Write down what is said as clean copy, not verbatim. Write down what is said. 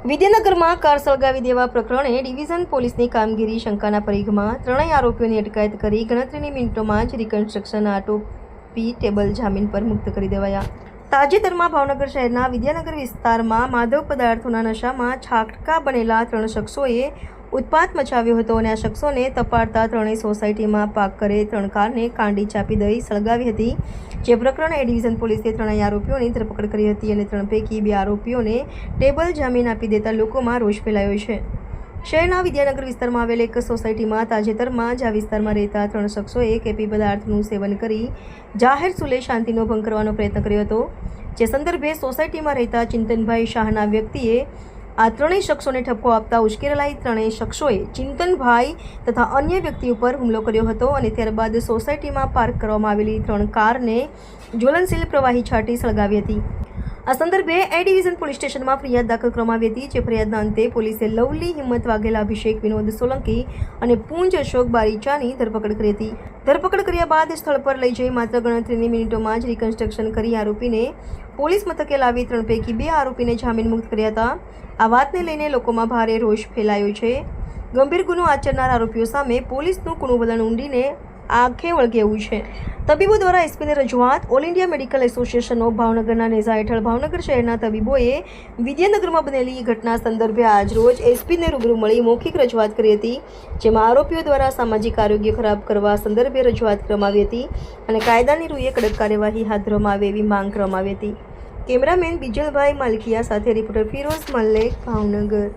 વિદ્યાનગરમાં car સળગાવી દેવા પ્રકરણે division પોલીસની કામગીરી શંકાના પરિઘમાં ત્રણેય આરોપીઓની અટકાયત કરી ગણતરીની મિનિટોમાં જ રિકન્સ્ટ્રક્શન આટોપી ટેબલ જામીન પર મુક્ત કરી દેવાયા. તાજેતરમાં ભાવનગર શહેરના વિદ્યાનગર વિસ્તારમાં માદક પદાર્થોના નશામાં છાટકા બનેલા 3 શખ્સોએ ઉત્પાત મચાવ્યો હતો અને આ શખ્સોને તપાડતા ત્રણેય સોસાયટીમાં પાક કરે 3 કારને કાંડી ચાપી દઈ સળગાવી હતી. જે પ્રકરણે એ ડિવિઝન પોલીસે ત્રણેય આરોપીઓની ધરપકડ કરી હતી અને 3 પૈકી 2 આરોપીઓને ટેબલ જામીન આપી દેતા લોકોમાં રોષ ફેલાયો છે. શહેરના વિદ્યાનગર વિસ્તારમાં આવેલ એક સોસાયટીમાં તાજેતરમાં જ આ વિસ્તારમાં રહેતા 3 શખ્સોએ કેપી પદાર્થનું સેવન કરી જાહેર સુલે શાંતિનો ભંગ કરવાનો પ્રયત્ન કર્યો હતો. જે સંદર્ભે સોસાયટીમાં રહેતા ચિંતનભાઈ શાહના વ્યક્તિએ આ ત્રણેય શખ્સોને ઠપકો આપતા ઉશ્કેરાયેલા ત્રણેય શખ્સોએ ચિંતનભાઈ તથા અન્ય વ્યક્તિ ઉપર હુમલો કર્યો હતો અને ત્યારબાદ સોસાયટીમાં પાર્ક કરવામાં આવેલી 3 કારને જ્વલનશીલ પ્રવાહી છાંટી સળગાવી હતી. આ સંદર્ભે એ ડિવિઝન પોલીસ સ્ટેશનમાં ફરિયાદ દાખલ કરવામાં આવી હતી. જે ફરિયાદના અંતે પોલીસે લવલી હિંમત વાઘેલા, અભિષેક વિનોદ સોલંકી અને પૂંજ અશોક બારીચાની ધરપકડ કરી હતી. ધરપકડ કર્યા બાદ સ્થળ પર લઈ જઈ માત્ર ગણતરીની મિનિટોમાં જ રિકન્સ્ટ્રક્શન કરી આરોપીને પોલીસ મથકે લાવી 3 પૈકી 2 આરોપીને જામીન મુક્ત કર્યા હતા. આ વાતને લઈને લોકોમાં ભારે રોષ ફેલાયો છે. ગંભીર ગુનો આચરનાર આરોપીઓ સામે પોલીસનું કૂણું વલણ ઊંડીને આંખે વળગે એવું છે. તબીબો દ્વારા એસપીને રજૂઆત. All India medical association of ભાવનગરના નેજા હેઠળ ભાવનગર શહેરના તબીબોએ વિદ્યાનગરમાં બનેલી ઘટના સંદર્ભે આજરોજ એસપીને રૂબરૂ મળી મૌખિક રજૂઆત કરી હતી. જેમાં આરોપીઓ દ્વારા સામાજિક આરોગ્ય ખરાબ કરવા સંદર્ભે રજૂઆત કરવામાં આવી હતી અને કાયદાની રૂએ કડક કાર્યવાહી હાથ ધરવામાં આવે એવી માંગ કરવામાં આવી હતી. કેમેરામેન બિજલભાઈ માલકિયા સાથે રિપોર્ટર ફિરોઝ મલ્લેક, ભાવનગર.